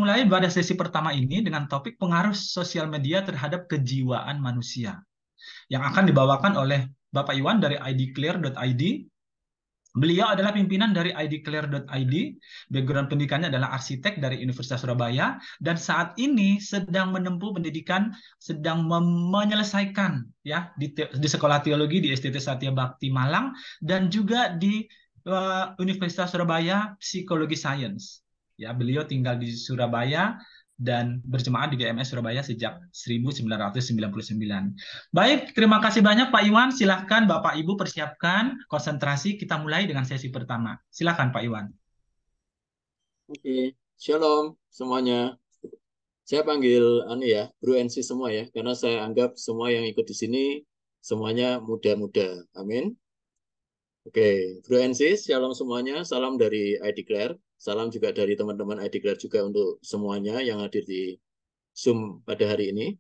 mulai pada sesi pertama ini dengan topik pengaruh sosial media terhadap kejiwaan manusia yang akan dibawakan oleh Bapak Iwan dari idclear.id. Beliau adalah pimpinan dari idclear.id, background pendidikannya adalah arsitek dari Universitas Surabaya, dan saat ini sedang menempuh pendidikan, sedang menyelesaikan ya di Sekolah Teologi di STT Satya Bakti Malang, dan juga di Universitas Surabaya Psikologi Science. Ya, beliau tinggal di Surabaya dan berjemaat di GMS Surabaya sejak 1999. Baik, terima kasih banyak Pak Iwan. Silahkan Bapak Ibu persiapkan konsentrasi. Kita mulai dengan sesi pertama. Silahkan Pak Iwan. Oke, Shalom semuanya. Saya panggil Bro NC semua ya, karena saya anggap semua yang ikut di sini semuanya muda-muda. Amin. Oke, Bro NC, Shalom semuanya. Salam dari iDeclare. Salam juga dari teman-teman iDeclare juga untuk semuanya yang hadir di Zoom pada hari ini.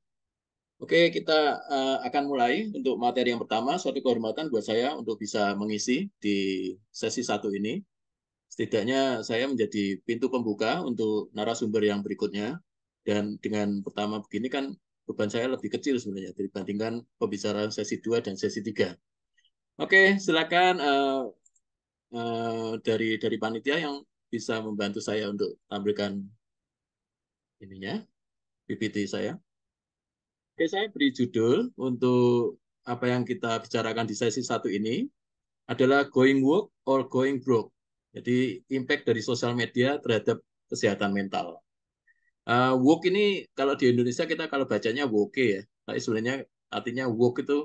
Oke, kita akan mulai untuk materi yang pertama. Suatu kehormatan buat saya untuk bisa mengisi di sesi 1 ini. Setidaknya saya menjadi pintu pembuka untuk narasumber yang berikutnya. Dan dengan pertama begini kan beban saya lebih kecil sebenarnya dibandingkan pembicaraan sesi 2 dan sesi 3. Oke, silakan dari panitia yang bisa membantu saya untuk tampilkan ininya, PPT saya. Oke, saya beri judul untuk apa yang kita bicarakan di sesi 1 ini adalah going woke or going broke. Jadi impact dari sosial media terhadap kesehatan mental. Woke ini kalau di Indonesia kita kalau bacanya woke ya, tapi sebenarnya artinya woke itu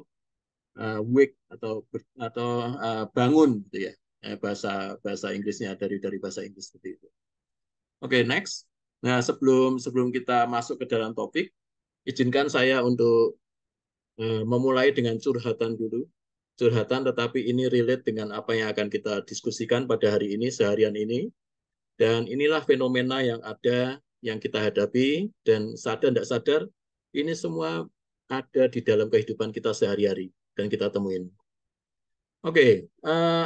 wake atau bangun gitu ya. Bahasa bahasa Inggrisnya dari bahasa Inggris seperti itu. Oke, next. Nah, sebelum kita masuk ke dalam topik, izinkan saya untuk memulai dengan curhatan dulu. Curhatan tetapi ini relate dengan apa yang akan kita diskusikan pada hari ini, seharian ini. Dan inilah fenomena yang ada, yang kita hadapi, dan sadar tidak sadar, ini semua ada di dalam kehidupan kita sehari-hari, dan kita temuin. Oke,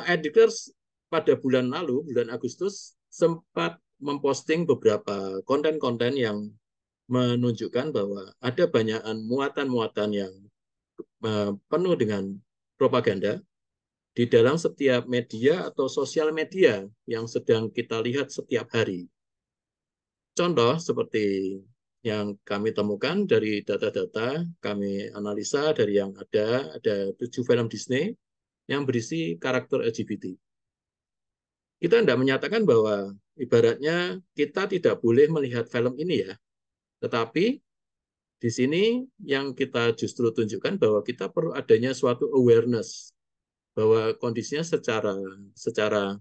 Editors pada bulan lalu, bulan Agustus, sempat memposting beberapa konten-konten yang menunjukkan bahwa ada banyak muatan-muatan yang penuh dengan propaganda di dalam setiap media atau sosial media yang sedang kita lihat setiap hari. Contoh seperti yang kami temukan dari data-data, kami analisa dari yang ada 7 film Disney yang berisi karakter LGBT. Kita tidak menyatakan bahwa ibaratnya kita tidak boleh melihat film ini ya, tetapi di sini yang kita justru tunjukkan bahwa kita perlu adanya suatu awareness bahwa kondisinya secara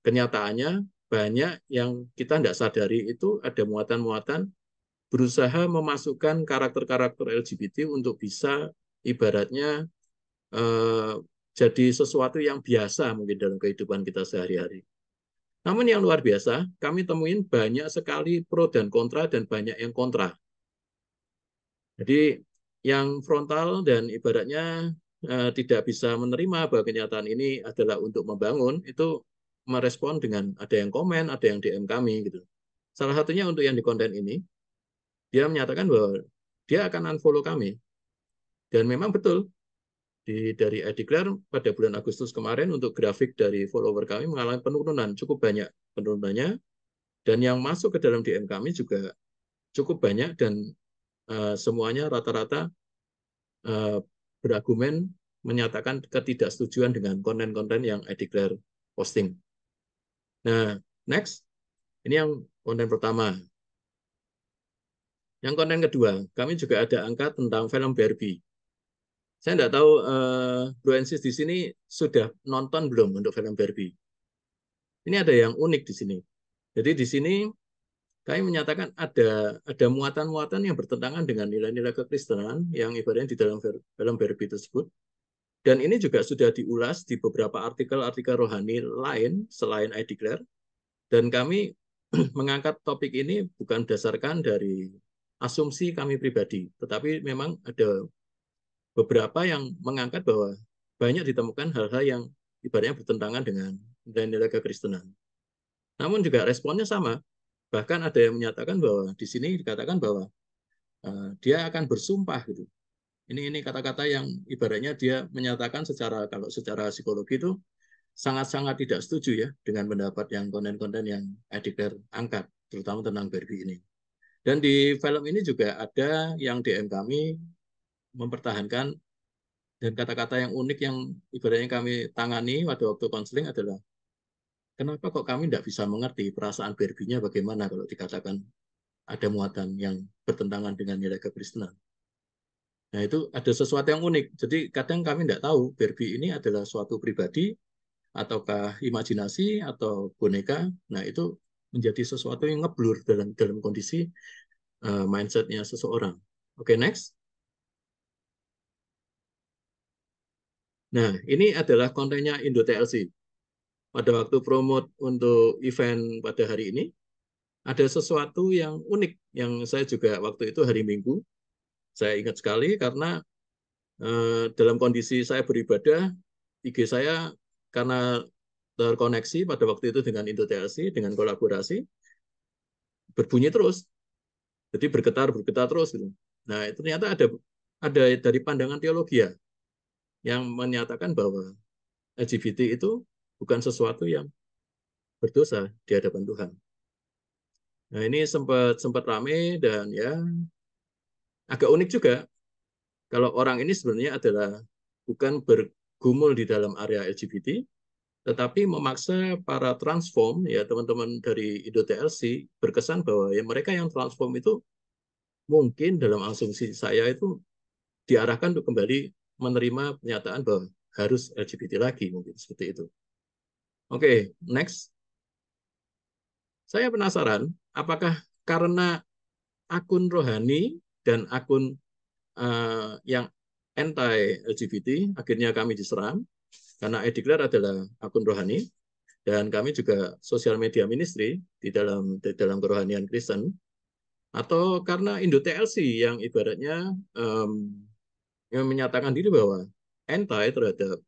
kenyataannya banyak yang kita tidak sadari itu ada muatan-muatan berusaha memasukkan karakter-karakter LGBT untuk bisa ibaratnya jadi sesuatu yang biasa mungkin dalam kehidupan kita sehari-hari. Namun yang luar biasa, kami temuin banyak sekali pro dan kontra dan banyak yang kontra. Jadi yang frontal dan ibaratnya tidak bisa menerima bahwa kenyataan ini adalah untuk membangun, itu merespon dengan ada yang komen, ada yang DM kami gitu. Salah satunya untuk yang di konten ini, dia menyatakan bahwa dia akan unfollow kami. Dan memang betul, dari iDeclare pada bulan Agustus kemarin untuk grafik dari follower kami mengalami penurunan, cukup banyak penurunannya, dan yang masuk ke dalam DM kami juga cukup banyak dan semuanya rata-rata berargumen menyatakan ketidaksetujuan dengan konten-konten yang iDeclare posting. Nah, next. Ini yang konten pertama. Yang konten kedua, kami juga ada angka tentang film Barbie. Saya tidak tahu Bro Ensis di sini sudah nonton belum untuk film Barbie. Ini ada yang unik di sini. Jadi di sini kami menyatakan ada muatan-muatan yang bertentangan dengan nilai-nilai kekristenan yang ibaratnya di dalam film Barbie tersebut. Dan ini juga sudah diulas di beberapa artikel-artikel rohani lain selain iDeclare. Dan kami mengangkat topik ini bukan berdasarkan dari asumsi kami pribadi, tetapi memang ada beberapa yang mengangkat bahwa banyak ditemukan hal-hal yang ibaratnya bertentangan dengan nilai-nilai kekristenan. Namun juga responnya sama. Bahkan ada yang menyatakan bahwa di sini dikatakan bahwa dia akan bersumpah gitu. Ini kata-kata yang ibaratnya dia menyatakan kalau secara psikologi itu sangat-sangat tidak setuju ya dengan pendapat yang konten-konten yang Edgar angkat, terutama tentang Barbie ini. Dan di film ini juga ada yang DM kami mempertahankan, dan kata-kata yang unik yang ibaratnya kami tangani pada waktu konseling adalah, kenapa kok kami tidak bisa mengerti perasaan Barbie-nya bagaimana kalau dikatakan ada muatan yang bertentangan dengan nilai kekristenan. Nah, itu ada sesuatu yang unik. Jadi kadang kami tidak tahu Barbie ini adalah suatu pribadi, ataukah imajinasi, atau boneka. Nah, itu menjadi sesuatu yang ngeblur dalam kondisi mindset-nya seseorang. Oke, next. Nah, ini adalah kontennya Indo TLC. Pada waktu promote untuk event pada hari ini, ada sesuatu yang unik yang saya juga waktu itu hari Minggu, saya ingat sekali karena dalam kondisi saya beribadah, IG saya karena terkoneksi pada waktu itu dengan Indo TLC, dengan kolaborasi, berbunyi terus. Jadi bergetar terus gitu. Nah, itu ternyata ada dari pandangan teologi ya, yang menyatakan bahwa LGBT itu bukan sesuatu yang berdosa di hadapan Tuhan. Nah, ini sempat sempat ramai dan ya agak unik juga kalau orang ini sebenarnya adalah bukan bergumul di dalam area LGBT, tetapi memaksa para transform, ya teman-teman dari Indo TLC, berkesan bahwa ya mereka yang transform itu mungkin dalam asumsi saya itu diarahkan untuk kembali menerima pernyataan bahwa harus LGBT lagi, mungkin seperti itu. Oke, next. Saya penasaran, apakah karena akun rohani dan akun yang anti-LGBT akhirnya kami diserang, karena Edikler adalah akun rohani, dan kami juga sosial media ministry di dalam kerohanian Kristen, atau karena Indo TLC yang ibaratnya yang menyatakan diri bahwa anti terhadap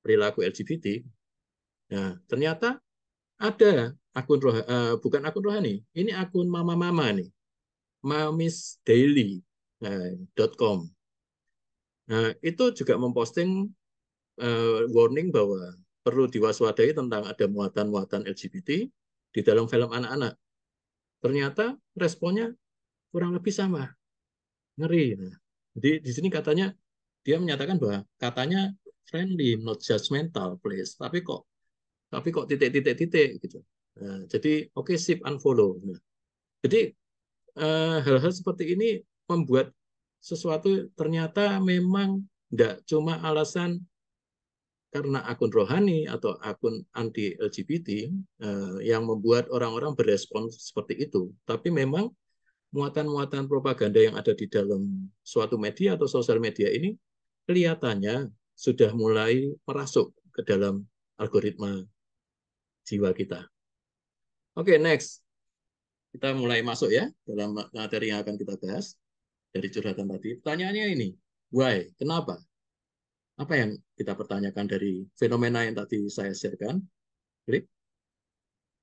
perilaku LGBT. Nah, ternyata ada bukan akun rohani, ini akun mama-mama nih, mamisdaily.com. Nah, itu juga memposting warning bahwa perlu diwaspadai tentang ada muatan-muatan LGBT di dalam film anak-anak. Ternyata responnya kurang lebih sama, ngeri. Nah, jadi di sini katanya dia menyatakan bahwa katanya friendly, not judgmental, please. Tapi kok titik-titik-titik gitu. Nah, jadi oke, sip, unfollow. Nah, jadi hal-hal seperti ini membuat sesuatu ternyata memang tidak cuma alasan karena akun rohani atau akun anti LGBT yang membuat orang-orang berespon seperti itu, tapi memang muatan-muatan propaganda yang ada di dalam suatu media atau sosial media ini kelihatannya sudah mulai merasuk ke dalam algoritma jiwa kita. Oke, next. Kita mulai masuk ya dalam materi yang akan kita bahas dari curhatan tadi. Pertanyaannya ini, why? Kenapa? Apa yang kita pertanyakan dari fenomena yang tadi saya share-kan?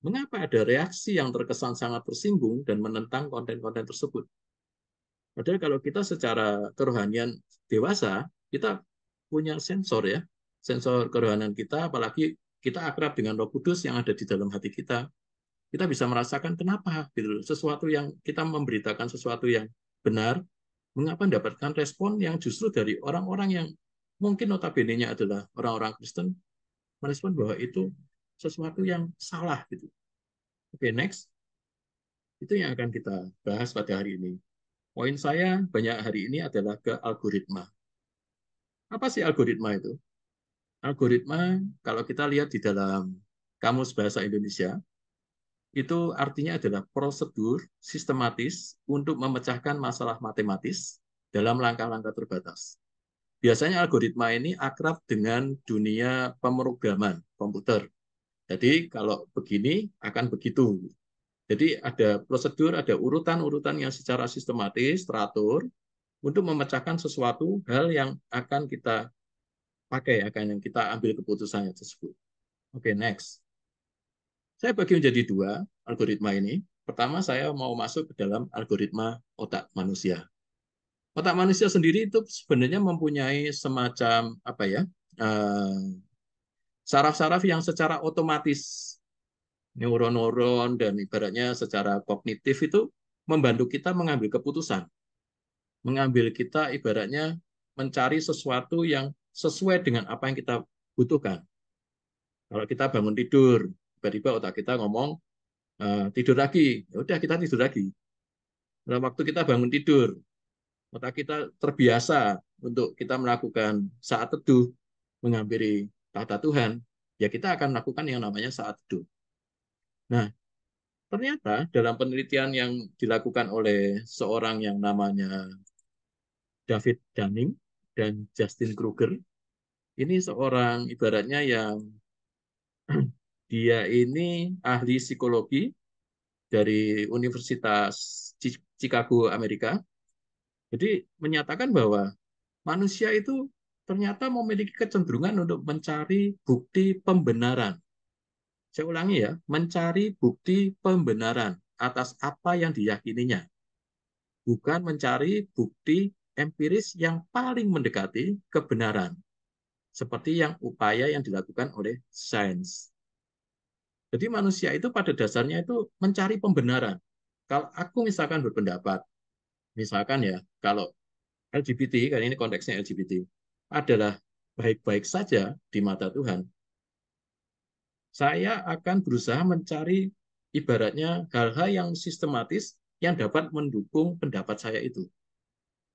Mengapa ada reaksi yang terkesan sangat tersinggung dan menentang konten-konten tersebut? Padahal kalau kita secara kerohanian dewasa, kita punya sensor ya, sensor kerohanian kita, apalagi kita akrab dengan Roh Kudus yang ada di dalam hati kita bisa merasakan kenapa gitu, sesuatu yang kita memberitakan sesuatu yang benar, mengapa mendapatkan respon yang justru dari orang-orang yang mungkin notabene-nya adalah orang-orang Kristen, merespon bahwa itu sesuatu yang salah gitu. Oke, next. Itu yang akan kita bahas pada hari ini. Poin saya banyak hari ini adalah ke algoritma. Apa sih algoritma itu? Algoritma, kalau kita lihat di dalam Kamus Bahasa Indonesia, itu artinya adalah prosedur sistematis untuk memecahkan masalah matematis dalam langkah-langkah terbatas. Biasanya algoritma ini akrab dengan dunia pemrograman komputer. Jadi kalau begini akan begitu. Jadi ada prosedur, ada urutan-urutan yang secara sistematis, teratur, untuk memecahkan sesuatu hal yang akan kita pakai, akan yang kita ambil keputusannya tersebut. Oke, next. Saya bagi menjadi dua algoritma ini. pertama saya mau masuk ke dalam algoritma otak manusia. Otak manusia sendiri itu sebenarnya mempunyai semacam apa ya, saraf-saraf yang secara otomatis, neuron-neuron dan ibaratnya secara kognitif itu membantu kita mengambil keputusan, mengambil kita ibaratnya mencari sesuatu yang sesuai dengan apa yang kita butuhkan. Kalau kita bangun tidur, tiba-tiba otak kita ngomong tidur lagi, ya udah kita tidur lagi. Dalam waktu kita bangun tidur, otak kita terbiasa untuk kita melakukan saat teduh, menghampiri tahta Tuhan, ya kita akan melakukan yang namanya saat teduh. Nah, ternyata dalam penelitian yang dilakukan oleh seorang yang namanya David Dunning dan Justin Kruger, ini seorang ibaratnya yang dia ini ahli psikologi dari Universitas Chicago, Amerika. Jadi menyatakan bahwa manusia itu ternyata memiliki kecenderungan untuk mencari bukti pembenaran. Saya ulangi ya, mencari bukti pembenaran atas apa yang diyakininya, bukan mencari bukti empiris yang paling mendekati kebenaran, seperti yang upaya yang dilakukan oleh sains. Jadi manusia itu pada dasarnya itu mencari pembenaran. Kalau aku misalkan berpendapat, misalkan ya, kalau LGBT, kan ini konteksnya LGBT, adalah baik-baik saja di mata Tuhan, saya akan berusaha mencari ibaratnya hal-hal yang sistematis yang dapat mendukung pendapat saya itu.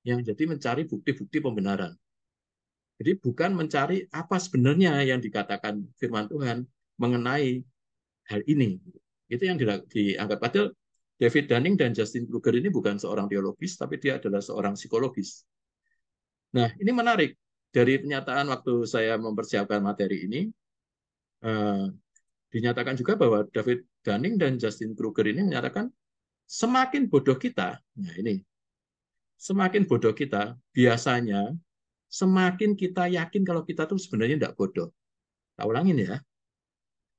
Yang jadi mencari bukti-bukti pembenaran. Jadi bukan mencari apa sebenarnya yang dikatakan firman Tuhan mengenai hal ini. Itu yang dianggap. Padahal David Dunning dan Justin Kruger ini bukan seorang teologis, tapi dia adalah seorang psikologis. Nah, ini menarik. Dari pernyataan waktu saya mempersiapkan materi ini, eh, dinyatakan juga bahwa David Dunning dan Justin Kruger ini menyatakan semakin bodoh kita, nah ini, semakin bodoh kita, biasanya semakin kita yakin kalau kita tuh sebenarnya tidak bodoh. Tak ulangin ya.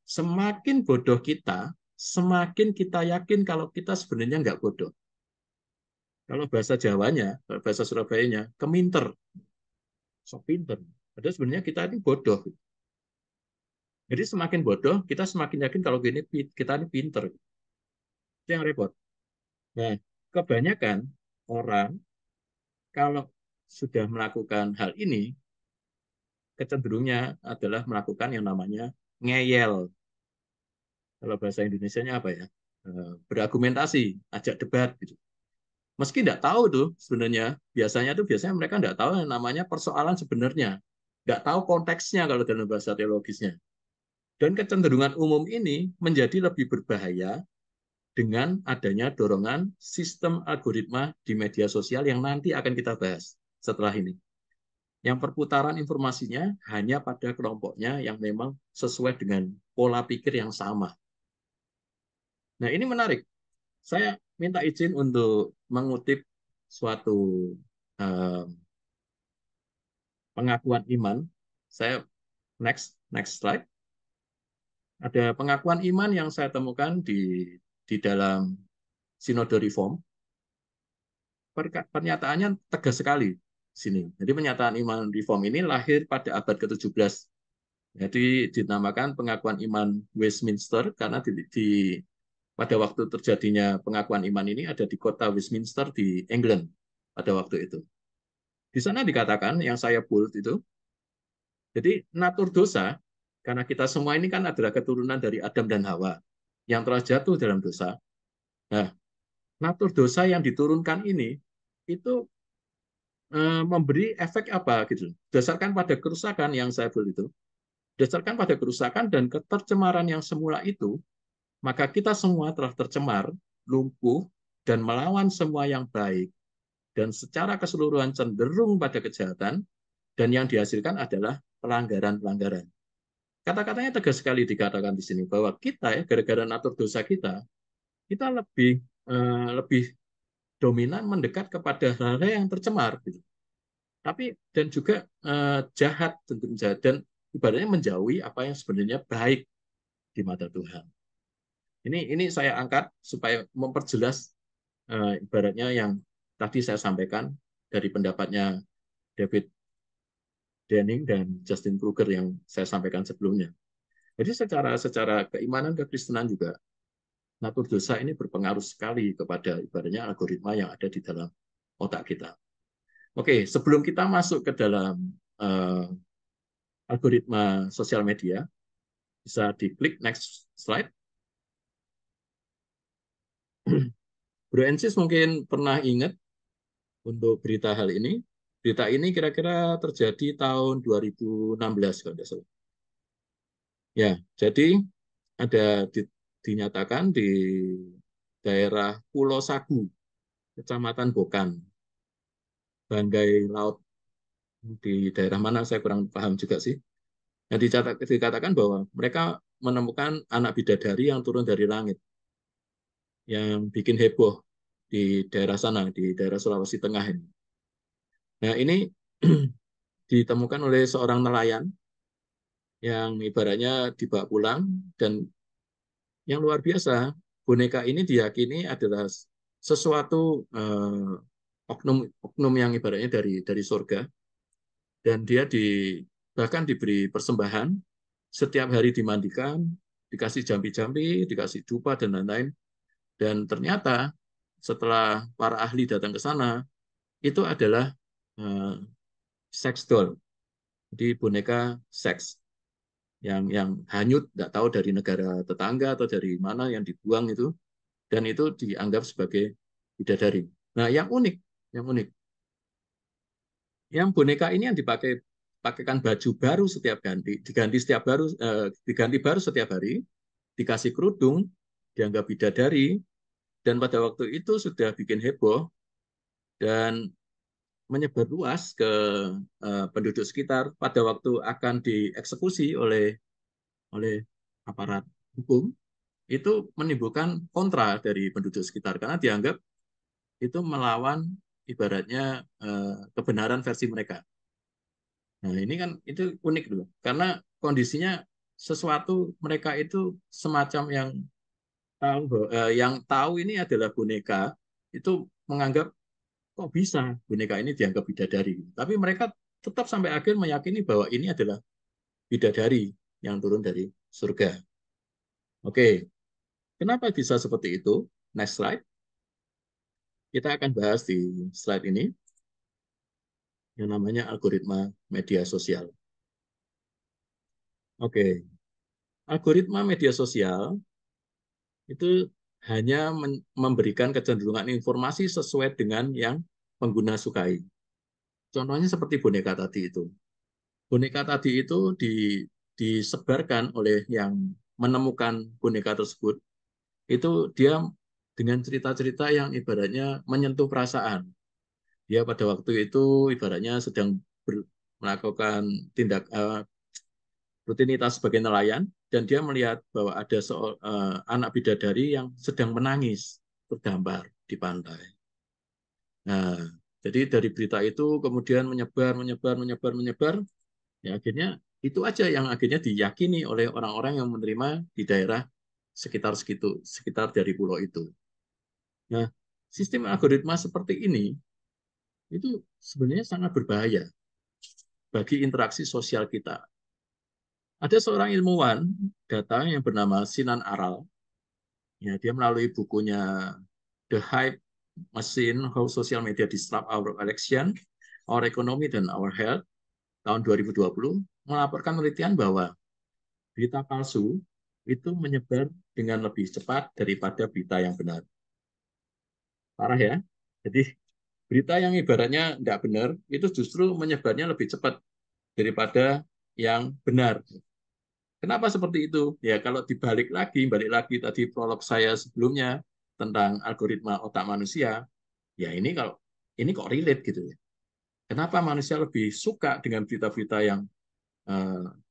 Semakin bodoh kita, semakin kita yakin kalau kita sebenarnya nggak bodoh. Kalau bahasa Jawanya, kalau bahasa Surabayanya, keminter. Sok pinter. Padahal sebenarnya kita ini bodoh. Jadi semakin bodoh, kita semakin yakin kalau gini kita ini pinter. Itu yang repot. Nah, kebanyakan orang kalau sudah melakukan hal ini, kecenderungnya adalah melakukan yang namanya ngeyel. Kalau bahasa Indonesianya apa ya? Berargumentasi, ajak debat gitu. Meski tidak tahu tuh sebenarnya, biasanya mereka tidak tahu yang namanya persoalan sebenarnya. Tidak tahu konteksnya kalau dalam bahasa teologisnya. Dan kecenderungan umum ini menjadi lebih berbahaya dengan adanya dorongan sistem algoritma di media sosial yang nanti akan kita bahas setelah ini. Yang perputaran informasinya hanya pada kelompoknya yang memang sesuai dengan pola pikir yang sama. Nah, ini menarik. Saya minta izin untuk mengutip suatu eh, pengakuan iman. Saya next slide. Ada pengakuan iman yang saya temukan di dalam Sinode Reform. Pernyataannya tegas sekali di sini. Jadi pernyataan iman Reform ini lahir pada abad ke-17. Jadi dinamakan pengakuan iman Westminster karena pada waktu terjadinya pengakuan iman ini ada di kota Westminster di England pada waktu itu. Di sana dikatakan yang saya bold itu, jadi natur dosa, karena kita semua ini kan adalah keturunan dari Adam dan Hawa yang telah jatuh dalam dosa. Nah, natur dosa yang diturunkan ini itu memberi efek apa gitu. Berdasarkan pada kerusakan yang saya bold itu, berdasarkan pada kerusakan dan ketercemaran yang semula itu, maka kita semua telah tercemar, lumpuh, dan melawan semua yang baik. Dan secara keseluruhan cenderung pada kejahatan, dan yang dihasilkan adalah pelanggaran-pelanggaran. Kata-katanya tegas sekali dikatakan di sini, bahwa kita ya, gara-gara natur dosa kita lebih dominan mendekat kepada hal-hal yang tercemar. Gitu. Tapi, dan juga jahat, tentu jahat, dan ibaratnya menjauhi apa yang sebenarnya baik di mata Tuhan. Ini saya angkat supaya memperjelas ibaratnya yang tadi saya sampaikan dari pendapatnya David Denning dan Justin Kruger yang saya sampaikan sebelumnya. Jadi secara keimanan kekristenan juga natur dosa ini berpengaruh sekali kepada ibaratnya algoritma yang ada di dalam otak kita. Oke, sebelum kita masuk ke dalam uh, algoritma sosial media, bisa diklik next slide. Bro Ensis mungkin pernah ingat untuk berita hal ini. Berita ini kira-kira terjadi tahun 2016 kalau tidak salah. Ya, jadi ada dinyatakan di daerah Pulau Sagu, Kecamatan Bokan, Banggai Laut, di daerah mana saya kurang paham juga sih. Nah, dikatakan bahwa mereka menemukan anak bidadari yang turun dari langit, yang bikin heboh di daerah sana, di daerah Sulawesi Tengah ini. Nah, ini ditemukan oleh seorang nelayan yang ibaratnya dibawa pulang, dan yang luar biasa, boneka ini diyakini adalah sesuatu oknum yang ibaratnya dari surga, dan dia bahkan diberi persembahan, setiap hari dimandikan, dikasih jampi-jampi, dikasih dupa dan lain-lain. Dan ternyata setelah para ahli datang ke sana, itu adalah uh, sex doll, jadi boneka seks yang hanyut, nggak tahu dari negara tetangga atau dari mana yang dibuang itu, dan itu dianggap sebagai bidadari. Nah, yang unik, yang boneka ini yang pakaikan baju baru setiap diganti baru setiap hari, dikasih kerudung, dianggap bidadari, dan pada waktu itu sudah bikin heboh dan menyebar luas ke penduduk sekitar. Pada waktu akan dieksekusi oleh aparat hukum, itu menimbulkan kontra dari penduduk sekitar karena dianggap itu melawan ibaratnya kebenaran versi mereka. Nah, ini kan itu unik dulu karena kondisinya sesuatu mereka itu semacam yang tahu ini adalah boneka, itu menganggap kok bisa boneka ini dianggap bidadari. Tapi mereka tetap sampai akhir meyakini bahwa ini adalah bidadari yang turun dari surga. Oke, kenapa bisa seperti itu? Next slide. Kita akan bahas di slide ini yang namanya algoritma media sosial. Oke, algoritma media sosial itu hanya memberikan kecenderungan informasi sesuai dengan yang pengguna sukai. Contohnya seperti boneka tadi itu. Boneka tadi itu disebarkan oleh yang menemukan boneka tersebut, itu dia dengan cerita-cerita yang ibaratnya menyentuh perasaan. Dia pada waktu itu ibaratnya sedang melakukan rutinitas sebagai nelayan, dan dia melihat bahwa ada anak bidadari yang sedang menangis terdampar di pantai. Nah, jadi dari berita itu kemudian menyebar, ya akhirnya itu aja yang akhirnya diyakini oleh orang-orang yang menerima di daerah sekitar dari pulau itu. Nah, sistem algoritma seperti ini itu sebenarnya sangat berbahaya bagi interaksi sosial kita. Ada seorang ilmuwan data yang bernama Sinan Aral. Ya, dia melalui bukunya The Hype Machine: How Social Media Disrupt Our Election, Our Economy, dan Our Health tahun 2020 melaporkan penelitian bahwa berita palsu itu menyebar dengan lebih cepat daripada berita yang benar. Parah ya. Jadi berita yang ibaratnya tidak benar itu justru menyebarnya lebih cepat daripada yang benar. Kenapa seperti itu? Ya kalau balik lagi tadi prolog saya sebelumnya tentang algoritma otak manusia, ya ini kok relate gitu ya. Kenapa manusia lebih suka dengan berita-berita yang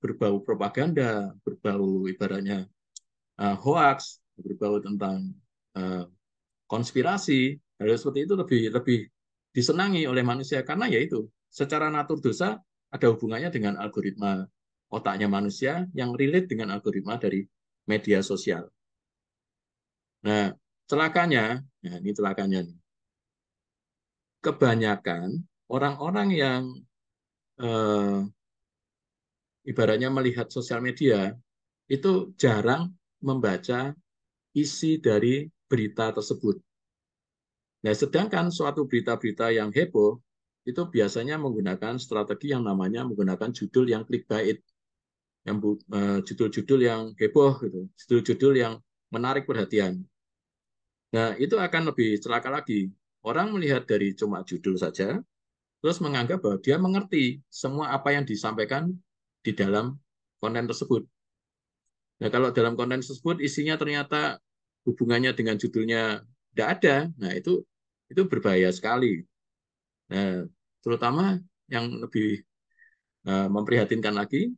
berbau propaganda, berbau ibaratnya hoax, berbau tentang uh, konspirasi, hal seperti itu lebih lebih disenangi oleh manusia karena yaitu secara natur dosa ada hubungannya dengan algoritma otaknya manusia yang relate dengan algoritma dari media sosial. Nah, celakanya, nah ini celakanya nih. Kebanyakan orang-orang yang ibaratnya melihat sosial media itu jarang membaca isi dari berita tersebut. Nah, sedangkan suatu berita-berita yang heboh itu biasanya menggunakan strategi yang namanya menggunakan judul yang clickbait, yang judul-judul yang heboh gitu, judul-judul yang menarik perhatian. Nah, itu akan lebih celaka lagi. Orang melihat dari cuma judul saja, terus menganggap bahwa dia mengerti semua apa yang disampaikan di dalam konten tersebut. Nah, kalau dalam konten tersebut isinya ternyata hubungannya dengan judulnya tidak ada, nah itu berbahaya sekali. Nah, terutama yang lebih memprihatinkan lagi,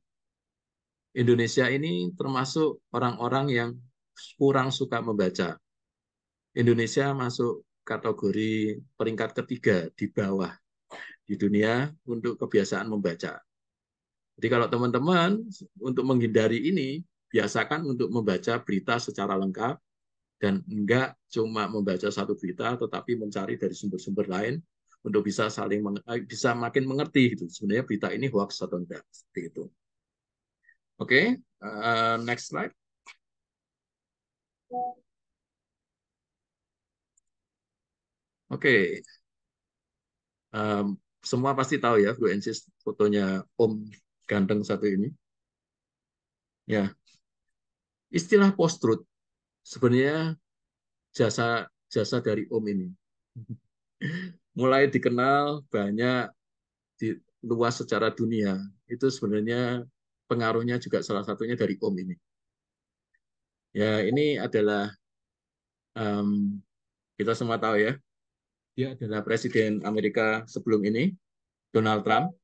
Indonesia ini termasuk orang-orang yang kurang suka membaca. Indonesia masuk kategori peringkat ketiga di bawah di dunia untuk kebiasaan membaca. Jadi kalau teman-teman untuk menghindari ini, biasakan untuk membaca berita secara lengkap dan enggak cuma membaca satu berita, tetapi mencari dari sumber-sumber lain untuk bisa bisa makin mengerti gitu. Sebenarnya berita ini hoax atau enggak seperti itu. Oke, next slide. Oke, semua pasti tahu ya Bro Ensis fotonya Om ganteng satu ini. Ya, istilah post-truth sebenarnya jasa jasa dari Om ini. Mulai dikenal banyak di luas secara dunia. Itu sebenarnya pengaruhnya juga salah satunya dari Om ini. Ya, ini adalah kita semua tahu ya, dia adalah Presiden Amerika sebelum ini, Donald Trump.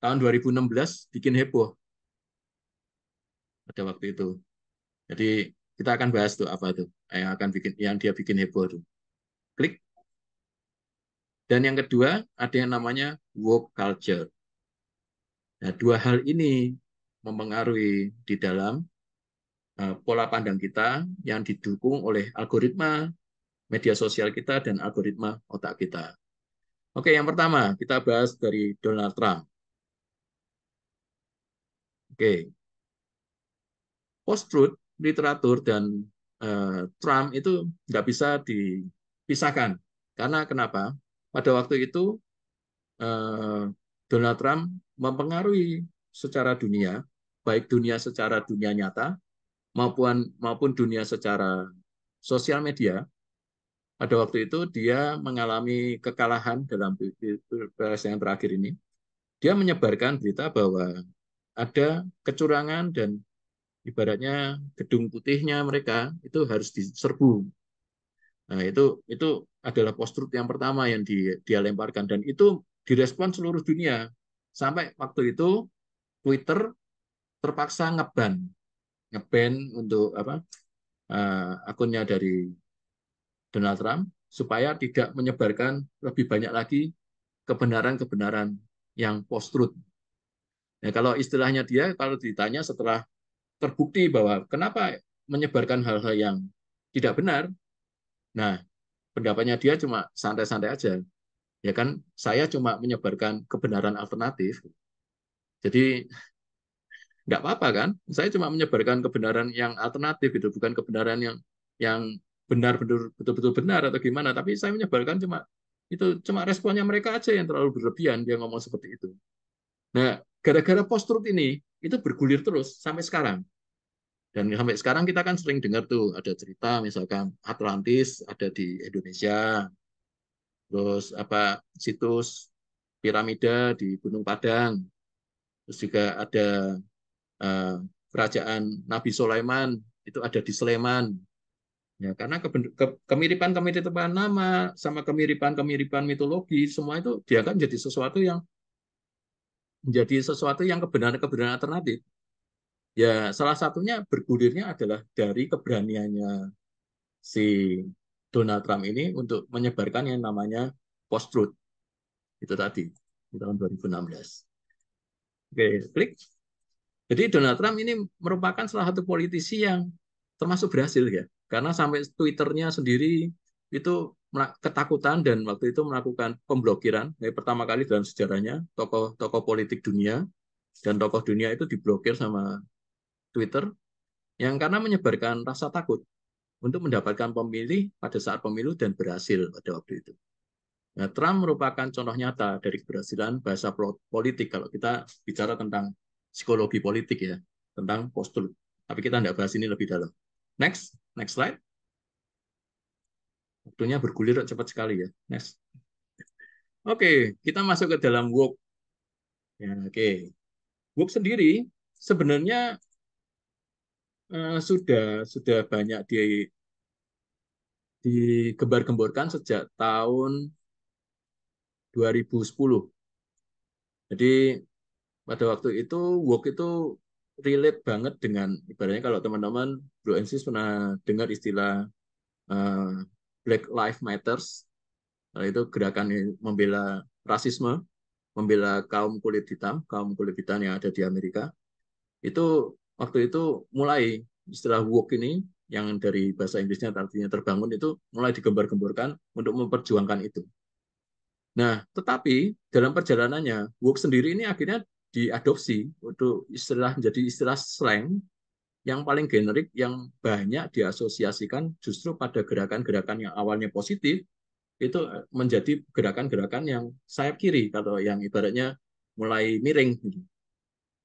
Tahun 2016 bikin heboh pada waktu itu. Jadi kita akan bahas tuh apa tuh yang dia bikin heboh tuh. Klik. Dan yang kedua ada yang namanya woke culture. Nah, dua hal ini mempengaruhi di dalam pola pandang kita yang didukung oleh algoritma media sosial kita dan algoritma otak kita. Oke, yang pertama kita bahas dari Donald Trump. Oke, post-truth, literatur, dan Trump itu nggak bisa dipisahkan. Karena kenapa? Pada waktu itu Donald Trump mempengaruhi secara dunia, baik dunia secara dunia nyata maupun dunia secara sosial media. Pada waktu itu dia mengalami kekalahan dalam pilpres yang terakhir ini. Dia menyebarkan berita bahwa ada kecurangan dan ibaratnya gedung putihnya mereka itu harus diserbu. Nah, itu adalah post-truth yang pertama yang dia lemparkan dan itu direspon seluruh dunia. Sampai waktu itu Twitter terpaksa ngeban untuk akunnya dari Donald Trump supaya tidak menyebarkan lebih banyak lagi kebenaran-kebenaran yang post-truth. Nah, kalau istilahnya dia kalau ditanya setelah terbukti bahwa kenapa menyebarkan hal-hal yang tidak benar, nah pendapatnya dia cuma santai-santai aja. Ya kan, saya cuma menyebarkan kebenaran alternatif. Jadi nggak apa-apa kan? Saya cuma menyebarkan kebenaran yang alternatif itu, bukan kebenaran yang benar betul-betul benar atau gimana. Tapi saya menyebarkan cuma responnya mereka aja yang terlalu berlebihan dia ngomong seperti itu. Nah, gara-gara post-truth ini itu bergulir terus sampai sekarang. Dan sampai sekarang kita kan sering dengar tuh ada cerita misalkan Atlantis ada di Indonesia, terus situs piramida di Gunung Padang, terus juga ada eh, kerajaan Nabi Sulaiman itu ada di Sleman. Ya, karena kemiripan-kemiripan nama sama kemiripan-kemiripan mitologi semua itu dia kan menjadi sesuatu yang kebenaran-kebenaran alternatif. Ya, salah satunya bergulirnya adalah dari keberaniannya si Donald Trump ini untuk menyebarkan yang namanya post-truth. Itu tadi, di tahun 2016. Oke, klik. Jadi Donald Trump ini merupakan salah satu politisi yang termasuk berhasil ya. Karena sampai Twitternya sendiri itu ketakutan dan waktu itu melakukan pemblokiran. Pertama kali dalam sejarahnya tokoh-tokoh politik dunia dan tokoh dunia itu diblokir sama Twitter yang karena menyebarkan rasa takut untuk mendapatkan pemilih pada saat pemilu dan berhasil pada waktu itu. Nah, Trump merupakan contoh nyata dari keberhasilan bahasa politik kalau kita bicara tentang psikologi politik ya, tentang postur. Tapi kita tidak bahas ini lebih dalam. Next slide. Waktunya bergulir cepat sekali ya. Next. Oke, kita masuk ke dalam woke. Ya, oke. Woke sendiri sebenarnya sudah banyak digembar-gemborkan sejak tahun 2010. Jadi pada waktu itu woke itu relate banget dengan ibaratnya kalau teman-teman Bro and Sis pernah dengar istilah Black Lives Matters, itu gerakan yang membela rasisme, membela kaum kulit hitam yang ada di Amerika. Itu waktu itu mulai istilah woke ini yang dari bahasa Inggrisnya artinya terbangun itu mulai digembar-gemborkan untuk memperjuangkan itu. Nah, tetapi dalam perjalanannya, woke sendiri ini akhirnya diadopsi untuk menjadi istilah slang yang paling generik, yang banyak diasosiasikan justru pada gerakan-gerakan yang awalnya positif, itu menjadi gerakan-gerakan yang sayap kiri, atau yang ibaratnya mulai miring.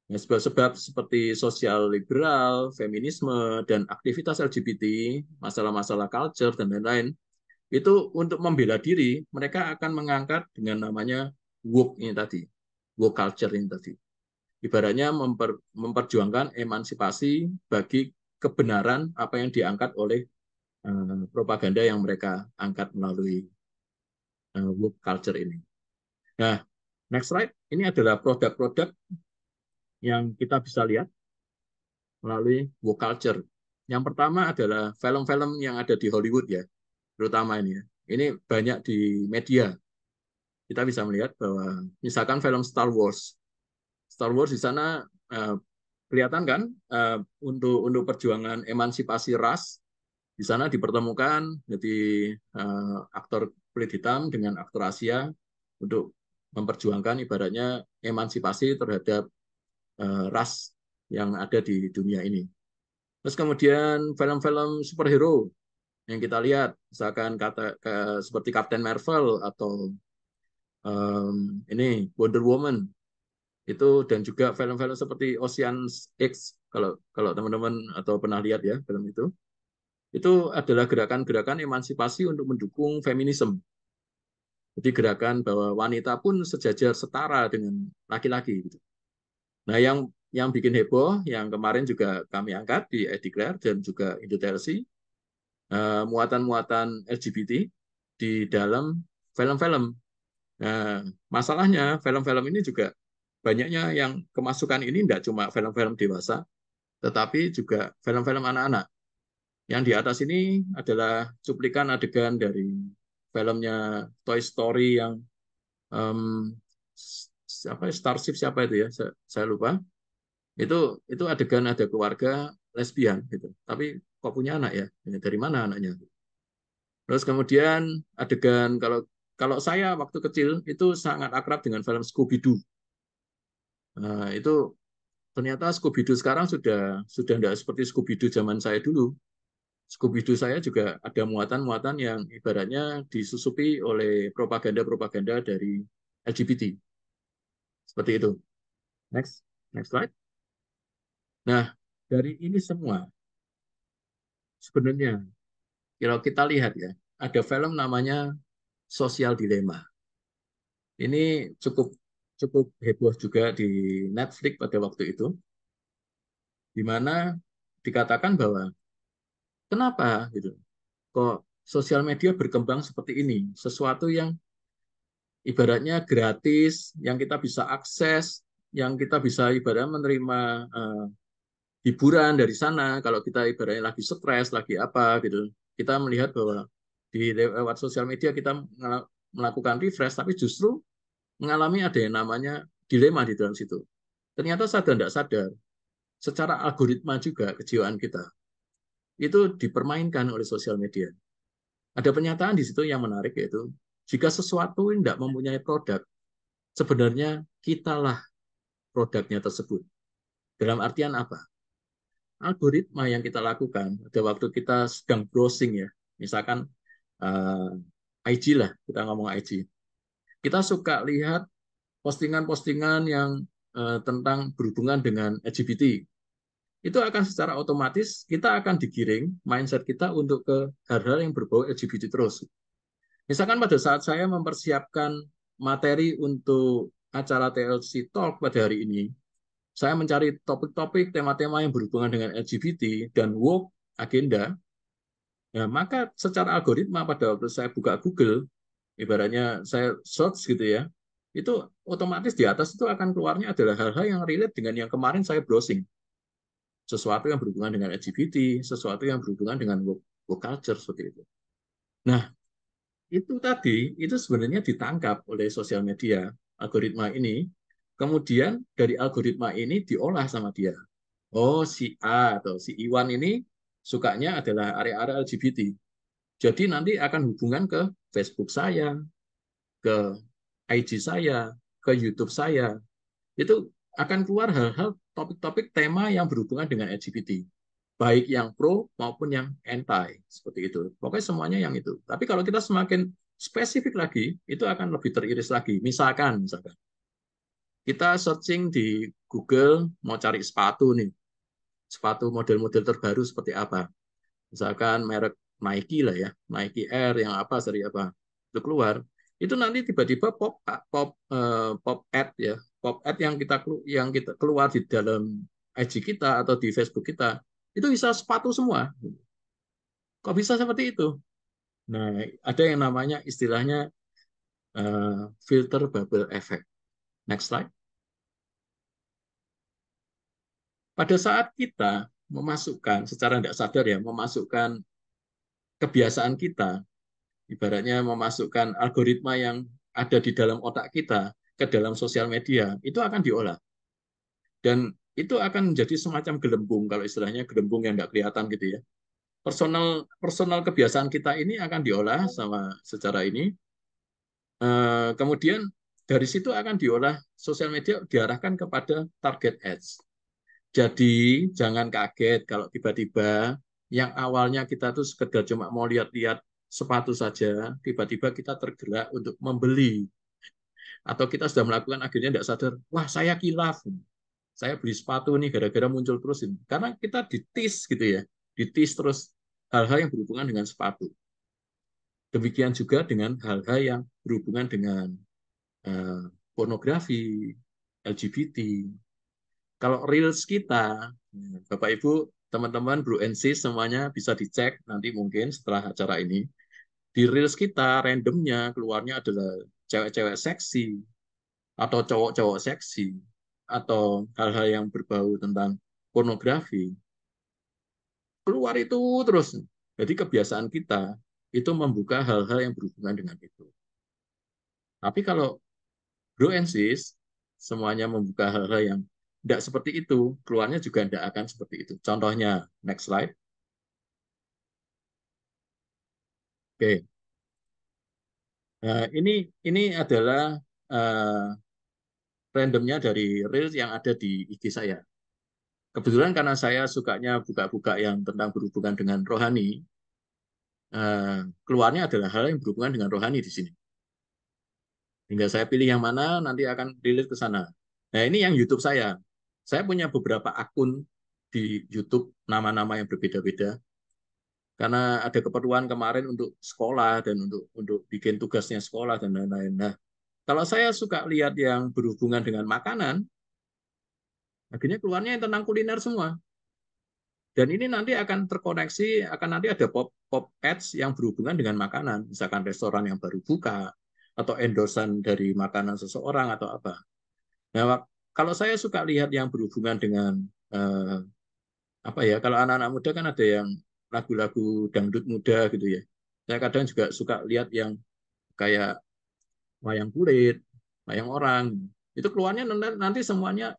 Nah, sebab-sebab seperti sosial liberal, feminisme, dan aktivitas LGBT, masalah-masalah culture, dan lain-lain, itu untuk membela diri, mereka akan mengangkat dengan namanya woke ini tadi, woke culture ini tadi. Ibaratnya memperjuangkan emansipasi bagi kebenaran apa yang diangkat oleh propaganda yang mereka angkat melalui woke culture ini. Nah, next slide, ini adalah produk-produk yang kita bisa lihat melalui woke culture. Yang pertama adalah film-film yang ada di Hollywood ya, terutama ini ya. Ini banyak di media. Kita bisa melihat bahwa misalkan film Star Wars. Star Wars di sana kelihatan kan untuk perjuangan emansipasi ras di sana dipertemukan jadi aktor kulit hitam dengan aktor Asia untuk memperjuangkan ibaratnya emansipasi terhadap ras yang ada di dunia ini. Terus kemudian film-film superhero yang kita lihat, misalkan seperti Captain Marvel atau ini Wonder Woman itu, dan juga film-film seperti Ocean's X, kalau teman-teman atau pernah lihat ya film itu adalah gerakan-gerakan emansipasi untuk mendukung feminisme. Jadi gerakan bahwa wanita pun sejajar setara dengan laki-laki. Gitu. Nah, yang bikin heboh, yang kemarin juga kami angkat di iDeclare dan juga Indotelsi, muatan-muatan LGBT di dalam film-film. Nah, masalahnya film-film ini juga banyaknya yang kemasukan ini tidak cuma film-film dewasa, tetapi juga film-film anak-anak. Yang di atas ini adalah cuplikan adegan dari filmnya Toy Story yang Starship siapa itu ya, saya lupa. Itu adegan ada keluarga lesbian gitu. Tapi kok punya anak ya? Dari mana anaknya? Terus kemudian adegan kalau saya waktu kecil itu sangat akrab dengan film Scooby-Doo. Nah, itu ternyata Scooby-Doo sekarang sudah tidak seperti Scooby-Doo zaman saya dulu. Scooby-Doo saya juga ada muatan-muatan yang ibaratnya disusupi oleh propaganda-propaganda dari LGBT. Seperti itu. Next slide. Nah, dari ini semua, sebenarnya, kalau kita lihat ya, ada film namanya Social Dilemma. Ini cukup heboh juga di Netflix pada waktu itu, di mana dikatakan bahwa kenapa gitu, kok sosial media berkembang seperti ini, sesuatu yang ibaratnya gratis, yang kita bisa akses, yang kita bisa ibaratnya menerima hiburan dari sana. Kalau kita ibaratnya lagi stres, lagi apa gitu, kita melihat bahwa di lewat sosial media kita melakukan refresh, tapi justru mengalami ada yang namanya dilema di dalam situ. Ternyata sadar tidak sadar, secara algoritma juga kejiwaan kita itu dipermainkan oleh sosial media. Ada pernyataan di situ yang menarik, yaitu jika sesuatu tidak mempunyai produk, sebenarnya kitalah produknya tersebut. Dalam artian apa? Algoritma yang kita lakukan pada waktu kita sedang browsing, ya, misalkan uh, IG lah, kita ngomong IG. Kita suka lihat postingan-postingan yang tentang berhubungan dengan LGBT. Itu akan secara otomatis kita akan digiring mindset kita untuk ke hal-hal yang berbau LGBT terus. Misalkan pada saat saya mempersiapkan materi untuk acara TLC Talk pada hari ini, saya mencari topik-topik, tema-tema yang berhubungan dengan LGBT dan woke agenda. Nah, maka secara algoritma pada waktu saya buka Google, ibaratnya saya search gitu ya, itu otomatis di atas itu akan keluarnya adalah hal-hal yang relate dengan yang kemarin saya browsing. Sesuatu yang berhubungan dengan LGBT, sesuatu yang berhubungan dengan woke culture, seperti itu. Nah, itu tadi, itu sebenarnya ditangkap oleh sosial media, algoritma ini, kemudian dari algoritma ini diolah sama dia. Oh, si A atau si Iwan ini sukanya adalah area-area LGBT. Jadi nanti akan hubungan ke Facebook saya, ke IG saya, ke YouTube saya. Itu akan keluar hal-hal topik-topik tema yang berhubungan dengan LGBT. Baik yang pro maupun yang anti, seperti itu. Pokoknya semuanya yang itu. Tapi kalau kita semakin spesifik lagi, itu akan lebih teriris lagi. Misalkan kita searching di Google mau cari sepatu nih, sepatu model-model terbaru seperti apa. Misalkan merek Nike lah ya, Nike Air yang apa, seri apa, itu keluar. Itu nanti tiba-tiba pop ad ya, pop ad yang kita keluar di dalam IG kita atau di Facebook kita, itu bisa sepatu semua. Kok bisa seperti itu? Nah, ada yang namanya istilahnya filter bubble effect. Next slide. Pada saat kita memasukkan secara tidak sadar ya, memasukkan kebiasaan kita, ibaratnya memasukkan algoritma yang ada di dalam otak kita ke dalam sosial media, itu akan diolah. Dan itu akan menjadi semacam gelembung, kalau istilahnya gelembung yang tidak kelihatan gitu ya. Personal personal kebiasaan kita ini akan diolah sama secara ini. Kemudian dari situ akan diolah sosial media diarahkan kepada target ads. Jadi jangan kaget kalau tiba-tiba yang awalnya kita tuh sekedar cuma mau lihat-lihat sepatu saja, tiba-tiba kita tergerak untuk membeli. Atau kita sudah melakukan akhirnya tidak sadar, wah saya kilaf, saya beli sepatu nih gara-gara muncul terus ini. Karena kita ditis gitu ya, ditis terus hal-hal yang berhubungan dengan sepatu. Demikian juga dengan hal-hal yang berhubungan dengan eh, pornografi, LGBT. Kalau reels kita, Bapak Ibu, teman-teman, Bro and Sis, semuanya bisa dicek nanti mungkin setelah acara ini. Di reels kita, randomnya keluarnya adalah cewek-cewek seksi, atau cowok-cowok seksi, atau hal-hal yang berbau tentang pornografi. Keluar itu terus. Jadi kebiasaan kita itu membuka hal-hal yang berhubungan dengan itu. Tapi kalau Bro and Sis, semuanya membuka hal-hal yang tidak seperti itu, keluarnya juga tidak akan seperti itu. Contohnya, next slide. Oke, nah, ini adalah uh, randomnya dari reels yang ada di IG saya. Kebetulan karena saya sukanya buka-buka yang tentang berhubungan dengan rohani, keluarnya adalah hal yang berhubungan dengan rohani di sini. Hingga saya pilih yang mana, nanti akan relate ke sana. Nah, ini yang YouTube saya. Saya punya beberapa akun di YouTube, nama-nama yang berbeda-beda. Karena ada keperluan kemarin untuk sekolah dan untuk bikin tugasnya sekolah dan lain-lain. Nah, kalau saya suka lihat yang berhubungan dengan makanan, akhirnya keluarnya yang tentang kuliner semua. Dan ini nanti akan terkoneksi, akan nanti ada pop ads yang berhubungan dengan makanan, misalkan restoran yang baru buka, atau endorsan dari makanan seseorang atau apa. Nah, kalau saya suka lihat yang berhubungan dengan apa ya, kalau anak-anak muda kan ada yang lagu-lagu dangdut muda gitu ya. Saya kadang juga suka lihat yang kayak wayang kulit, wayang orang. Itu keluarnya nanti semuanya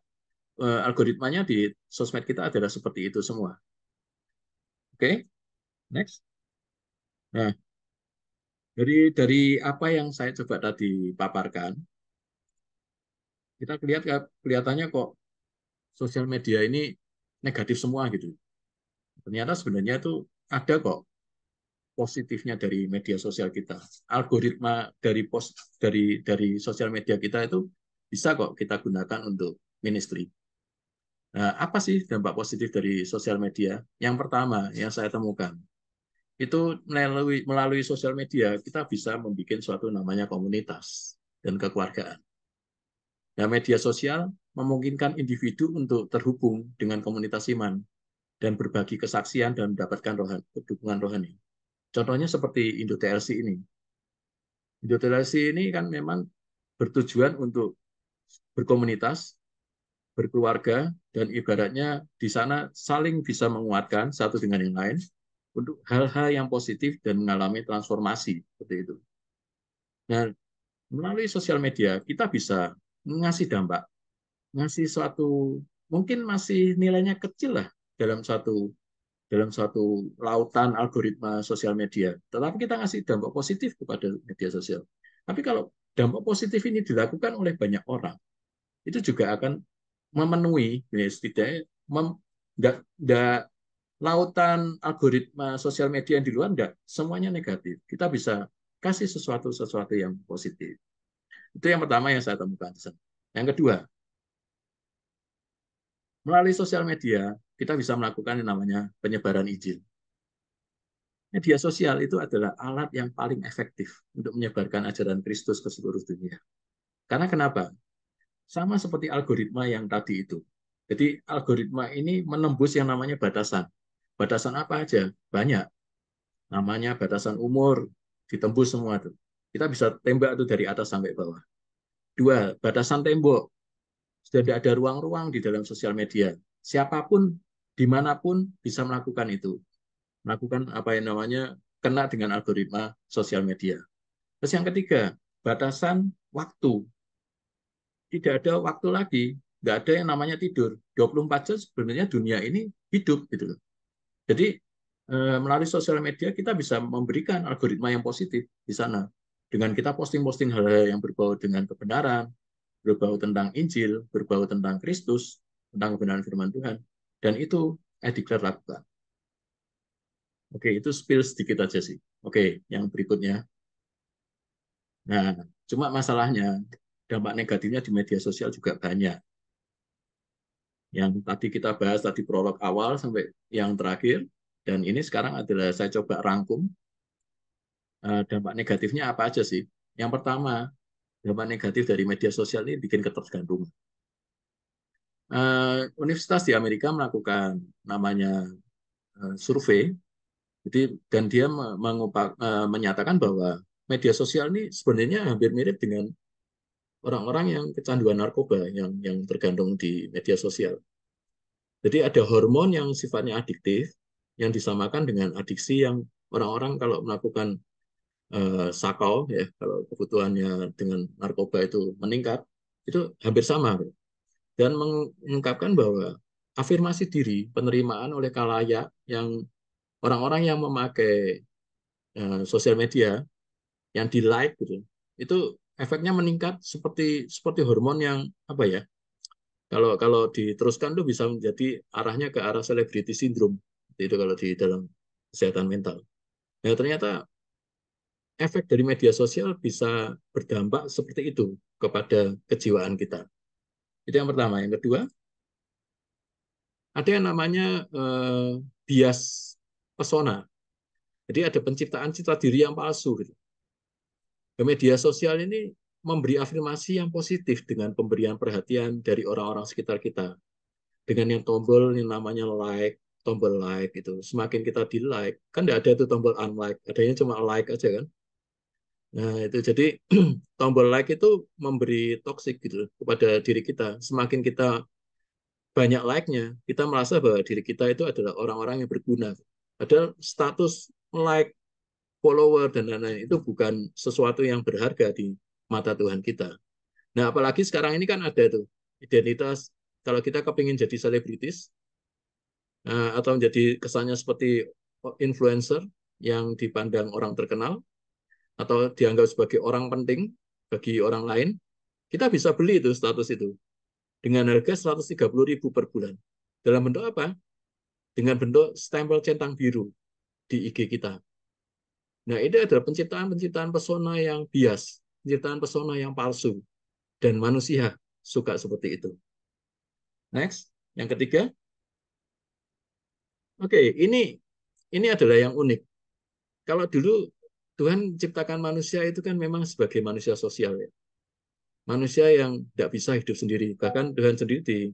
algoritmanya di sosmed kita adalah seperti itu semua. Oke, next. Nah, dari apa yang saya coba tadi paparkan, kita kelihatannya kok sosial media ini negatif semua gitu. Ternyata sebenarnya itu ada kok positifnya dari media sosial kita. Algoritma dari sosial media kita itu bisa kok kita gunakan untuk ministry. Nah, apa sih dampak positif dari sosial media? Yang pertama yang saya temukan itu melalui sosial media kita bisa membuat suatu namanya komunitas dan kekeluargaan. Nah, media sosial memungkinkan individu untuk terhubung dengan komunitas iman dan berbagi kesaksian dan mendapatkan dukungan rohani. Contohnya seperti Indo TLC ini. Indo TLC ini kan memang bertujuan untuk berkomunitas, berkeluarga, dan ibaratnya di sana saling bisa menguatkan satu dengan yang lain untuk hal-hal yang positif dan mengalami transformasi seperti itu. Nah, melalui sosial media kita bisa ngasih dampak, ngasih suatu mungkin masih nilainya kecil lah dalam satu lautan algoritma sosial media. Tetapi kita ngasih dampak positif kepada media sosial. Tapi kalau dampak positif ini dilakukan oleh banyak orang, itu juga akan memenuhi, ya, setidaknya lautan algoritma sosial media yang di luar enggak semuanya negatif. Kita bisa kasih sesuatu yang positif. Itu yang pertama yang saya temukan. Yang kedua, melalui sosial media kita bisa melakukan yang namanya penyebaran Injil. Media sosial itu adalah alat yang paling efektif untuk menyebarkan ajaran Kristus ke seluruh dunia. Karena kenapa? Sama seperti algoritma yang tadi itu. Jadi algoritma ini menembus yang namanya batasan. Batasan apa aja? Banyak. Namanya batasan umur, ditembus semua tuh. Kita bisa tembak tuh dari atas sampai bawah. Dua, batasan tembok. Sudah tidak ada ruang-ruang di dalam sosial media. Siapapun, dimanapun bisa melakukan itu. Melakukan apa yang namanya kena dengan algoritma sosial media. Terus yang ketiga, batasan waktu. Tidak ada waktu lagi, nggak ada yang namanya tidur. 24 jam sebenarnya dunia ini hidup gitu loh. Jadi melalui sosial media kita bisa memberikan algoritma yang positif di sana. Dengan kita posting-posting hal-hal yang berbau dengan kebenaran, berbau tentang Injil, berbau tentang Kristus, tentang kebenaran firman Tuhan. Dan itu declare lakukan. Oke, itu spill sedikit aja sih. Oke, yang berikutnya. Nah, cuma masalahnya dampak negatifnya di media sosial juga banyak. Yang tadi kita bahas tadi prolog awal sampai yang terakhir, dan ini sekarang adalah saya coba rangkum dampak negatifnya apa aja sih. Yang pertama, dampak negatif dari media sosial ini bikin ketergantungan. Universitas di Amerika melakukan namanya survei, jadi dan dia menyatakan bahwa media sosial ini sebenarnya hampir mirip dengan orang-orang yang kecanduan narkoba yang tergantung di media sosial. Jadi ada hormon yang sifatnya adiktif yang disamakan dengan adiksi yang orang-orang kalau melakukan sakau ya, kalau kebutuhannya dengan narkoba itu meningkat, itu hampir sama. Dan mengungkapkan bahwa afirmasi diri, penerimaan oleh khalayak yang orang-orang yang memakai sosial media yang di like gitu, itu efeknya meningkat seperti hormon yang apa ya? Kalau kalau diteruskan tuh bisa menjadi arahnya ke arah celebrity syndrome. Itu kalau di dalam kesehatan mental. Nah, ternyata efek dari media sosial bisa berdampak seperti itu kepada kejiwaan kita. Itu yang pertama. Yang kedua, ada yang namanya bias persona. Jadi ada penciptaan citra diri yang palsu. Gitu. Media sosial ini memberi afirmasi yang positif dengan pemberian perhatian dari orang-orang sekitar kita. Dengan yang tombol yang namanya like, tombol like itu. Semakin kita di like, kan tidak ada itu tombol unlike, adanya cuma like aja kan. Nah, itu jadi tombol like itu memberi toksik gitu kepada diri kita. Semakin kita banyak like-nya, kita merasa bahwa diri kita itu adalah orang-orang yang berguna. Padahal status like, follower, dan lain-lain itu bukan sesuatu yang berharga di mata Tuhan kita. Nah, apalagi sekarang ini kan ada tuh identitas, kalau kita kepingin jadi selebritis, atau menjadi kesannya seperti influencer yang dipandang orang terkenal atau dianggap sebagai orang penting bagi orang lain, kita bisa beli itu status itu dengan harga 130.000 per bulan. Dalam bentuk apa? Dengan bentuk stempel centang biru di IG kita. Nah, ini adalah penciptaan-penciptaan pesona yang bias, penciptaan pesona yang palsu, dan manusia suka seperti itu. Next, yang ketiga. Oke, ini adalah yang unik. Kalau dulu Tuhan ciptakan manusia itu kan memang sebagai manusia sosial ya. Manusia yang tidak bisa hidup sendiri. Bahkan Tuhan sendiri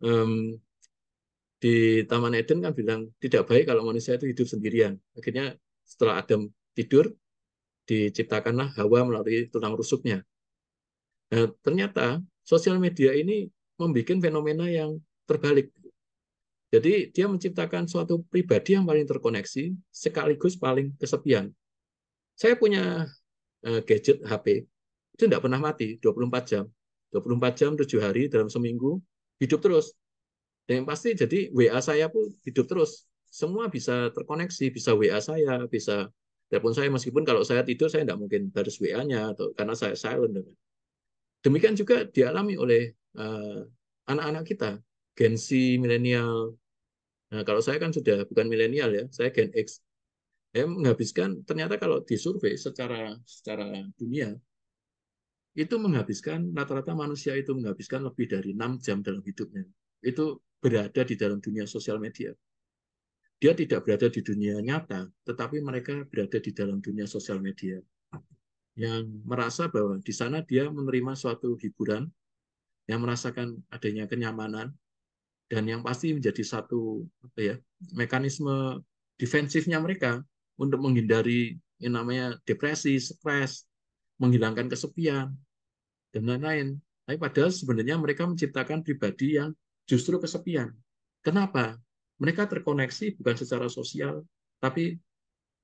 um, di Taman Eden kan bilang tidak baik kalau manusia itu hidup sendirian. Akhirnya setelah Adam tidur, diciptakanlah Hawa melalui tulang rusuknya. Nah, ternyata sosial media ini membuat fenomena yang terbalik. Jadi dia menciptakan suatu pribadi yang paling terkoneksi sekaligus paling kesepian. Saya punya gadget HP itu tidak pernah mati 24 jam. 24 jam 7 hari dalam seminggu hidup terus. Dan yang pasti jadi WA saya pun hidup terus. Semua bisa terkoneksi, bisa WA saya, bisa telepon saya meskipun kalau saya tidur saya tidak mungkin balas WA-nya atau karena saya silent. Demikian juga dialami oleh anak-anak kita, Gen Z, milenial. Nah, kalau saya kan sudah bukan milenial ya, saya Gen X. Saya menghabiskan ternyata kalau disurvei secara dunia itu menghabiskan rata-rata manusia itu menghabiskan lebih dari 6 jam dalam hidupnya. Itu berada di dalam dunia sosial media. Dia tidak berada di dunia nyata, tetapi mereka berada di dalam dunia sosial media. Yang merasa bahwa di sana dia menerima suatu hiburan, yang merasakan adanya kenyamanan, dan yang pasti menjadi satu mekanisme defensifnya mereka untuk menghindari yang namanya depresi, stres, menghilangkan kesepian, dan lain-lain. Tapi padahal sebenarnya mereka menciptakan pribadi yang justru kesepian. Kenapa? Mereka terkoneksi bukan secara sosial, tapi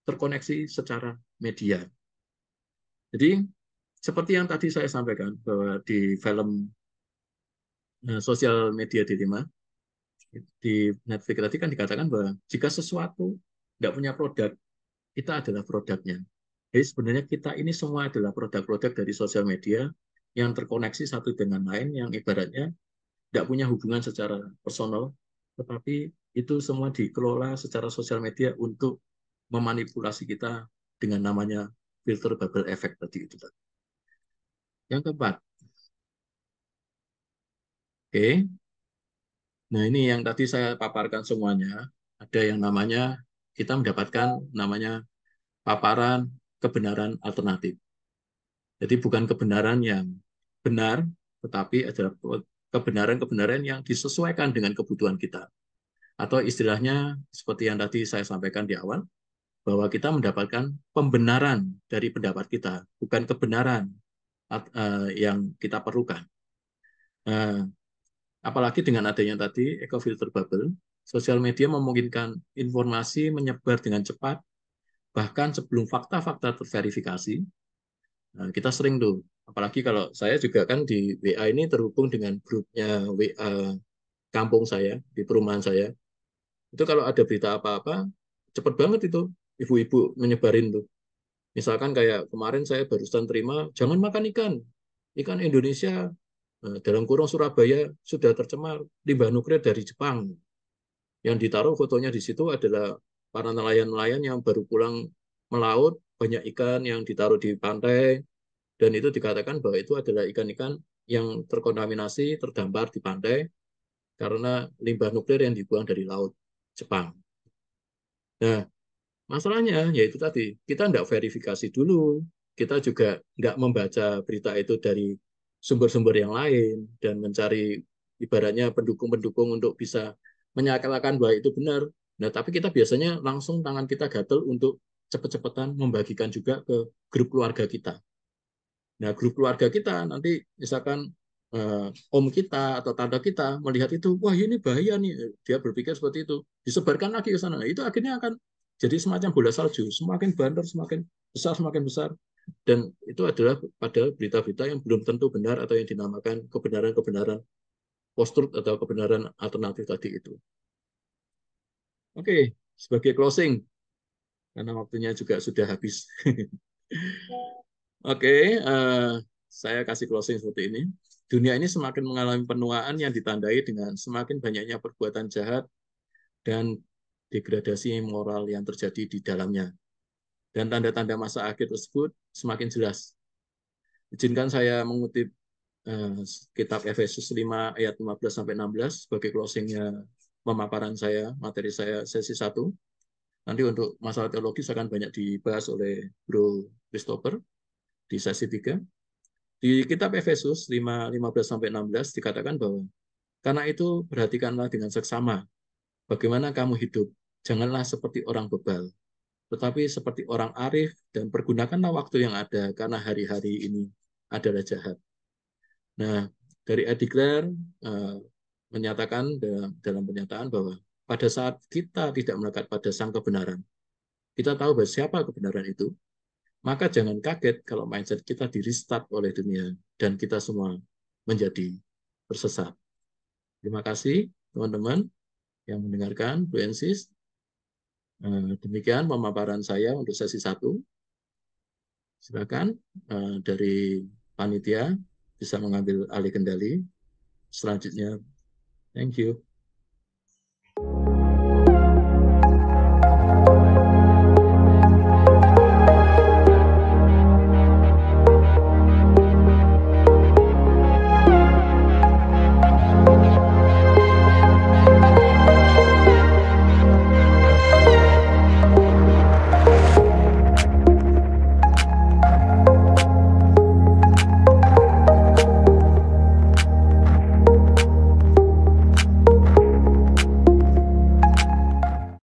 terkoneksi secara media. Jadi, seperti yang tadi saya sampaikan, bahwa di film Sosial Media Dilema, di Netflix tadi kan dikatakan bahwa jika sesuatu tidak punya produk, kita adalah produknya. Jadi sebenarnya kita ini semua adalah produk-produk dari sosial media yang terkoneksi satu dengan lain, yang ibaratnya tidak punya hubungan secara personal, tetapi itu semua dikelola secara sosial media untuk memanipulasi kita dengan namanya filter bubble effect tadi itu. Yang keempat, oke. Nah ini yang tadi saya paparkan semuanya. Ada yang namanya kita mendapatkan namanya paparan kebenaran alternatif. Jadi bukan kebenaran yang benar, tetapi adalah kebenaran-kebenaran yang disesuaikan dengan kebutuhan kita. Atau istilahnya seperti yang tadi saya sampaikan di awal, bahwa kita mendapatkan pembenaran dari pendapat kita, bukan kebenaran yang kita perlukan. Apalagi dengan adanya tadi eco filter bubble, sosial media memungkinkan informasi menyebar dengan cepat, bahkan sebelum fakta-fakta terverifikasi. Nah, kita sering tuh, apalagi kalau saya juga kan di WA ini terhubung dengan grupnya WA kampung saya, di perumahan saya. Itu kalau ada berita apa-apa, cepet banget itu ibu-ibu menyebarin tuh. Misalkan kayak kemarin saya barusan terima, jangan makan ikan. Ikan Indonesia, dalam kurung Surabaya, sudah tercemar limbah nuklir dari Jepang. Yang ditaruh fotonya di situ adalah para nelayan-nelayan yang baru pulang melaut, banyak ikan yang ditaruh di pantai, dan itu dikatakan bahwa itu adalah ikan-ikan yang terkontaminasi, terdampar di pantai, karena limbah nuklir yang dibuang dari laut Jepang. Nah, masalahnya yaitu tadi, kita tidak verifikasi dulu, kita juga nggak membaca berita itu dari sumber-sumber yang lain, dan mencari ibaratnya pendukung-pendukung untuk bisa menyatakan bahwa itu benar. Nah, tapi kita biasanya langsung tangan kita gatel untuk cepat-cepatan membagikan juga ke grup keluarga kita. Nah, grup keluarga kita nanti misalkan om kita atau tante kita melihat itu, wah ini bahaya nih, dia berpikir seperti itu, disebarkan lagi ke sana. Nah, itu akhirnya akan jadi semacam bola salju, semakin bandar, semakin besar, dan itu adalah padahal berita-berita yang belum tentu benar atau yang dinamakan kebenaran-kebenaran post-truth atau kebenaran alternatif tadi itu. Oke, sebagai closing, karena waktunya juga sudah habis. Oke, saya kasih closing seperti ini. Dunia ini semakin mengalami penuaan yang ditandai dengan semakin banyaknya perbuatan jahat dan degradasi moral yang terjadi di dalamnya. Dan tanda-tanda masa akhir tersebut semakin jelas. Izinkan saya mengutip kitab Efesus 5 ayat 15 sampai 16 sebagai closingnya pemaparan saya, materi saya sesi 1. Nanti untuk masalah teologis akan banyak dibahas oleh Bro Christopher di sesi 3. Di kitab Efesus 5, 15 sampai 16 dikatakan bahwa karena itu perhatikanlah dengan seksama bagaimana kamu hidup. Janganlah seperti orang bebal, tetapi seperti orang arif dan pergunakanlah waktu yang ada karena hari-hari ini adalah jahat. Nah, dari Eddie Clare menyatakan dalam pernyataan bahwa pada saat kita tidak melekat pada sang kebenaran, kita tahu bahwa siapa kebenaran itu, maka jangan kaget kalau mindset kita di restart oleh dunia dan kita semua menjadi tersesat. Terima kasih teman-teman yang mendengarkan Bu Ensis. Demikian pemaparan saya untuk sesi 1. Silakan dari panitia bisa mengambil alih kendali selanjutnya. Thank you.